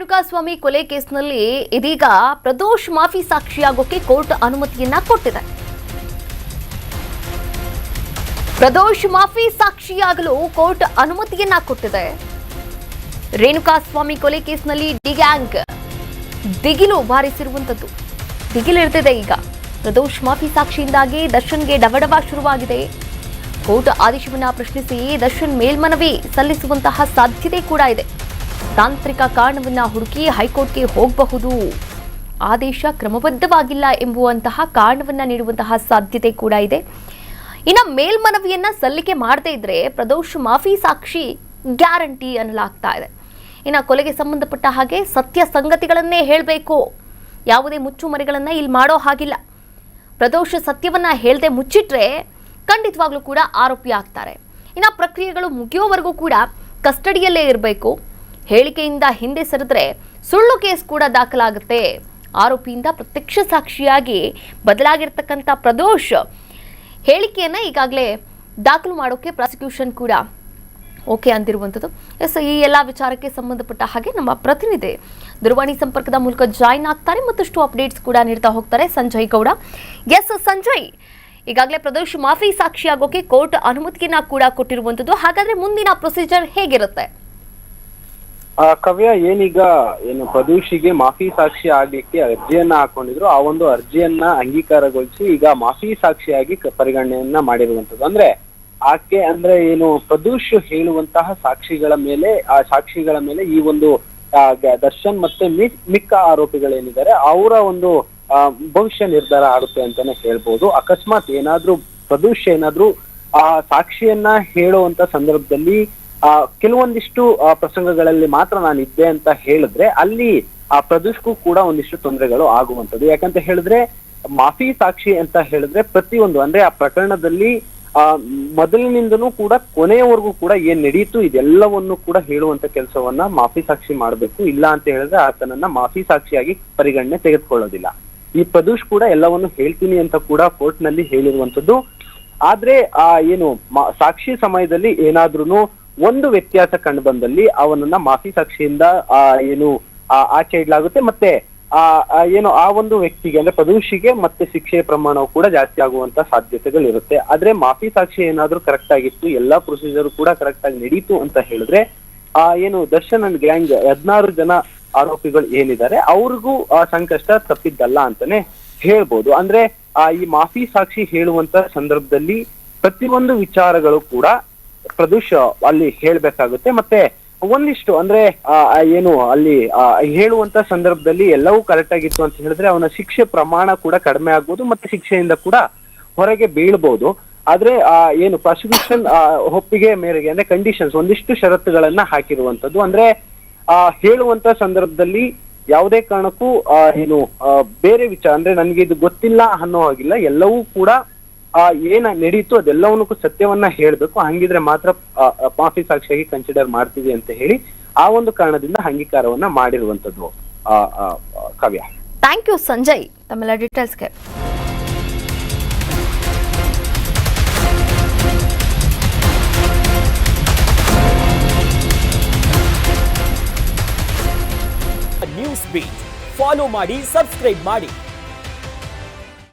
ರೇಣುಕಾಸ್ವಾಮಿ ಕೊಲೆ ಕೇಸ್ನಲ್ಲಿ ಇದೀಗ ಪ್ರದೋಷ್ ಮಾಫಿ ಸಾಕ್ಷಿಯಾಗೋಕೆ ಕೋರ್ಟ್ ಅನುಮತಿಯನ್ನ ಕೊಟ್ಟಿದೆ. ಪ್ರದೋಷ್ ಮಾಫಿ ಸಾಕ್ಷಿಯಾಗಲು ಕೋರ್ಟ್ ಅನುಮತಿಯನ್ನ ಕೊಟ್ಟಿದೆ. ರೇಣುಕಾಸ್ವಾಮಿ ಕೊಲೆ ಕೇಸ್ನಲ್ಲಿ ಡಿಗ್ಯಾಂಗ್ ದಿಗಿಲು ಬಾರಿಸಿರುವಂತದ್ದು ದಿಗಿಲಿರ್ತಿದೆ. ಈಗ ಪ್ರದೋಷ್ ಮಾಫಿ ಸಾಕ್ಷಿಯಿಂದಾಗಿ ದರ್ಶನ್ಗೆ ಡವಡವ ಶುರುವಾಗಿದೆ. ಕೋರ್ಟ್ ಆದೇಶವನ್ನ ಪ್ರಶ್ನಿಸಿ ದರ್ಶನ್ ಮೇಲ್ಮನವಿ ಸಲ್ಲಿಸುವಂತಹ ಸಾಧ್ಯತೆ ಕೂಡ ಇದೆ. ತಾಂತ್ರಿಕ ಕಾರಣವನ್ನ ಹುಡುಕಿ ಹೈಕೋರ್ಟ್ಗೆ ಹೋಗಬಹುದು. ಆದೇಶ ಕ್ರಮಬದ್ಧವಾಗಿಲ್ಲ ಎಂಬುವಂತಹ ಕಾರಣವನ್ನ ನೀಡುವಂತಹ ಸಾಧ್ಯತೆ ಕೂಡ ಇದೆ. ಇನ್ನು ಮೇಲ್ಮನವಿಯನ್ನ ಸಲ್ಲಿಕೆ ಮಾಡದೇ ಇದ್ರೆ ಪ್ರದೋಷ್ ಮಾಫಿ ಸಾಕ್ಷಿ ಗ್ಯಾರಂಟಿ ಅನ್ನಲಾಗ್ತಾ ಇದೆ. ಇನ್ನು ಕೊಲೆಗೆ ಸಂಬಂಧಪಟ್ಟ ಹಾಗೆ ಸತ್ಯ ಸಂಗತಿಗಳನ್ನೇ ಹೇಳಬೇಕು. ಯಾವುದೇ ಮುಚ್ಚುಮರೆಗಳನ್ನ ಇಲ್ಲಿ ಮಾಡೋ ಹಾಗಿಲ್ಲ. ಪ್ರದೋಷ್ ಸತ್ಯವನ್ನ ಹೇಳದೆ ಮುಚ್ಚಿಟ್ರೆ ಖಂಡಿತವಾಗ್ಲೂ ಕೂಡ ಆರೋಪಿ ಆಗ್ತಾರೆ. ಇನ್ನು ಪ್ರಕ್ರಿಯೆಗಳು ಮುಗಿಯೋವರೆಗೂ ಕೂಡ ಕಸ್ಟಡಿಯಲ್ಲೇ ಇರಬೇಕು. ಹೇಳಿಕೆಯಿಂದ ಹಿಂದೆ ಸರಿದ್ರೆ ಸುಳ್ಳು ಕೇಸ್ ಕೂಡ ದಾಖಲಾಗುತ್ತೆ. ಆರೋಪಿಯಿಂದ ಪ್ರತ್ಯಕ್ಷ ಸಾಕ್ಷಿಯಾಗಿ ಬದಲಾಗಿರ್ತಕ್ಕಂಥ ಪ್ರದೋಷ್ ಹೇಳಿಕೆಯನ್ನ ಈಗಾಗಲೇ ದಾಖಲು ಮಾಡೋಕೆ ಪ್ರಾಸಿಕ್ಯೂಷನ್ ಕೂಡ ಓಕೆ ಅಂತಿರುವಂಥದ್ದು. ಎಸ್, ಈ ಎಲ್ಲ ವಿಚಾರಕ್ಕೆ ಸಂಬಂಧಪಟ್ಟ ಹಾಗೆ ನಮ್ಮ ಪ್ರತಿನಿಧಿ ದೂರವಾಣಿ ಸಂಪರ್ಕದ ಮೂಲಕ ಜಾಯಿನ್ ಆಗ್ತಾರೆ. ಮತ್ತಷ್ಟು ಅಪ್ಡೇಟ್ಸ್ ಕೂಡ ನೀಡ್ತಾ ಹೋಗ್ತಾರೆ ಸಂಜಯ್ ಗೌಡ. ಎಸ್ ಸಂಜಯ್, ಈಗಾಗಲೇ ಪ್ರದೋಷ್ ಮಾಫಿ ಸಾಕ್ಷಿಯಾಗೋಕೆ ಕೋರ್ಟ್ ಅನುಮತಿಯನ್ನ ಕೂಡ ಕೊಟ್ಟಿರುವಂಥದ್ದು. ಹಾಗಾದ್ರೆ ಮುಂದಿನ ಪ್ರೊಸೀಜರ್ ಹೇಗಿರುತ್ತೆ? ಕವ್ಯ, ಏನು ಪ್ರದೋಷಿಗೆ ಮಾಫಿ ಸಾಕ್ಷಿ ಆಗ್ಲಿಕ್ಕೆ ಅರ್ಜಿಯನ್ನ ಹಾಕೊಂಡಿದ್ರು. ಆ ಒಂದು ಅರ್ಜಿಯನ್ನ ಅಂಗೀಕಾರಗೊಳಿಸಿ ಈಗ ಮಾಫಿ ಸಾಕ್ಷಿಯಾಗಿ ಪರಿಗಣನೆಯನ್ನ ಮಾಡಿರುವಂತದ್ದು. ಆಕೆ ಏನು ಪ್ರದೋಷ್ ಹೇಳುವಂತಹ ಸಾಕ್ಷಿಗಳ ಮೇಲೆ ಈ ಒಂದು ದರ್ಶನ್ ಮತ್ತೆ ಮಿಕ್ಕ ಆರೋಪಿಗಳೇನಿದ್ದಾರೆ ಅವರ ಒಂದು ಭವಿಷ್ಯ ನಿರ್ಧಾರ ಆಗುತ್ತೆ ಅಂತಾನೆ ಹೇಳ್ಬೋದು. ಅಕಸ್ಮಾತ್ ಪ್ರದೋಷ್ ಆ ಸಾಕ್ಷಿಯನ್ನ ಹೇಳುವಂತ ಸಂದರ್ಭದಲ್ಲಿ ಕೆಲವೊಂದಿಷ್ಟು ಪ್ರಸಂಗಗಳಲ್ಲಿ ಮಾತ್ರ ನಾನು ಇದ್ದೆ ಅಂತ ಹೇಳಿದ್ರೆ ಅಲ್ಲಿ ಆ ಪ್ರದೋಷ್ಗೂ ಕೂಡ ಒಂದಿಷ್ಟು ತೊಂದರೆಗಳು ಆಗುವಂಥದ್ದು. ಯಾಕಂತ ಹೇಳಿದ್ರೆ ಮಾಫಿ ಸಾಕ್ಷಿ ಅಂತ ಹೇಳಿದ್ರೆ ಪ್ರತಿಯೊಂದು ಆ ಪ್ರಕರಣದಲ್ಲಿ ಮೊದಲಿನಿಂದನೂ ಕೂಡ ಕೊನೆಯವರೆಗೂ ಕೂಡ ಏನ್ ನಡೀತು ಇದೆಲ್ಲವನ್ನು ಕೂಡ ಹೇಳುವಂತ ಕೆಲಸವನ್ನ ಮಾಫಿ ಸಾಕ್ಷಿ ಮಾಡ್ಬೇಕು. ಇಲ್ಲ ಅಂತ ಹೇಳಿದ್ರೆ ಆತನನ್ನ ಮಾಫಿ ಸಾಕ್ಷಿಯಾಗಿ ಪರಿಗಣನೆ ತೆಗೆದುಕೊಳ್ಳೋದಿಲ್ಲ. ಈ ಪ್ರದೋಷ್ ಕೂಡ ಎಲ್ಲವನ್ನು ಹೇಳ್ತೀನಿ ಅಂತ ಕೂಡ ಕೋರ್ಟ್ ನಲ್ಲಿ ಹೇಳಿರುವಂತದ್ದು. ಆದ್ರೆ ಸಾಕ್ಷಿ ಸಮಯದಲ್ಲಿ ಏನಾದ್ರೂ ಒಂದು ವ್ಯತ್ಯಾಸ ಕಂಡು ಬಂದಲ್ಲಿ ಅವನನ್ನ ಮಾಫಿ ಸಾಕ್ಷಿಯಿಂದ ಆಚೆ ಇಡ್ಲಾಗುತ್ತೆ. ಮತ್ತೆ ಆ ಒಂದು ವ್ಯಕ್ತಿಗೆ ಪ್ರದೋಷಿಗೆ ಮತ್ತೆ ಶಿಕ್ಷೆ ಪ್ರಮಾಣವು ಕೂಡ ಜಾಸ್ತಿ ಆಗುವಂತ ಸಾಧ್ಯತೆಗಳಿರುತ್ತೆ. ಆದ್ರೆ ಮಾಫಿ ಸಾಕ್ಷಿ ಏನಾದ್ರೂ ಕರೆಕ್ಟ್ ಆಗಿತ್ತು, ಎಲ್ಲಾ ಪ್ರೊಸೀಜರ್ ಕೂಡ ಕರೆಕ್ಟ್ ಆಗಿ ನಡೀತು ಅಂತ ಹೇಳಿದ್ರೆ ದರ್ಶನ್ ಅಂಡ್ ಗ್ಯಾಂಗ್ 16 ಜನ ಆರೋಪಿಗಳು ಏನಿದ್ದಾರೆ ಅವ್ರಿಗೂ ಸಂಕಷ್ಟ ತಪ್ಪಿದ್ದಲ್ಲ ಅಂತಾನೆ ಹೇಳ್ಬೋದು. ಈ ಮಾಫಿ ಸಾಕ್ಷಿ ಹೇಳುವಂತ ಸಂದರ್ಭದಲ್ಲಿ ಪ್ರತಿಯೊಂದು ವಿಚಾರಗಳು ಕೂಡ ಪ್ರದೋಷ್ ಅಲ್ಲಿ ಹೇಳ್ಬೇಕಾಗುತ್ತೆ. ಮತ್ತೆ ಒಂದಿಷ್ಟು ಅಲ್ಲಿ ಹೇಳುವಂತ ಸಂದರ್ಭದಲ್ಲಿ ಎಲ್ಲವೂ ಕರೆಕ್ಟ್ ಆಗಿತ್ತು ಅಂತ ಹೇಳಿದ್ರೆ ಅವನ ಶಿಕ್ಷೆ ಪ್ರಮಾಣ ಕೂಡ ಕಡಿಮೆ ಆಗ್ಬೋದು, ಮತ್ತೆ ಶಿಕ್ಷೆಯಿಂದ ಕೂಡ ಹೊರಗೆ ಬೀಳ್ಬಹುದು. ಆದ್ರೆ ಪ್ರಾಸಿಕ್ಯೂಷನ್ ಒಪ್ಪಿಗೆ ಮೇರೆಗೆ ಕಂಡೀಷನ್ಸ್ ಒಂದಿಷ್ಟು ಷರತ್ತುಗಳನ್ನ ಹಾಕಿರುವಂತದ್ದು. ಹೇಳುವಂತ ಸಂದರ್ಭದಲ್ಲಿ ಯಾವುದೇ ಕಾರಣಕ್ಕೂ ಬೇರೆ ವಿಚಾರ ನನ್ಗೆ ಇದು ಗೊತ್ತಿಲ್ಲ ಅನ್ನೋ ಹಾಗಿಲ್ಲ. ಎಲ್ಲವೂ ಕೂಡ ಏನ ನಡೀತು ಅದೆಲ್ಲವನ್ನೂ ಸತ್ಯವನ್ನ ಹೇಳ್ಬೇಕು. ಹಂಗಿದ್ರೆ ಮಾತ್ರ ಮಾಫಿ ಸಾಕ್ಷಿಯಾಗಿ ಕನ್ಸಿಡರ್ ಮಾಡ್ತೀವಿ ಅಂತ ಹೇಳಿ ಆ ಒಂದು ಕಾರಣದಿಂದ ಅಂಗೀಕಾರವನ್ನ ಮಾಡಿರುವಂತದ್ದು. ಕಾವ್ಯ, ಥ್ಯಾಂಕ್ ಯು ಸಂಜಯ್ ತಮ್ಮೆಲ್ಲ ಡೀಟೇಲ್ಸ್ಗೆ. ನ್ಯೂಸ್ ಬೀಟ್ ಫಾಲೋ ಮಾಡಿ, ಸಬ್ಸ್ಕ್ರೈಬ್ ಮಾಡಿ.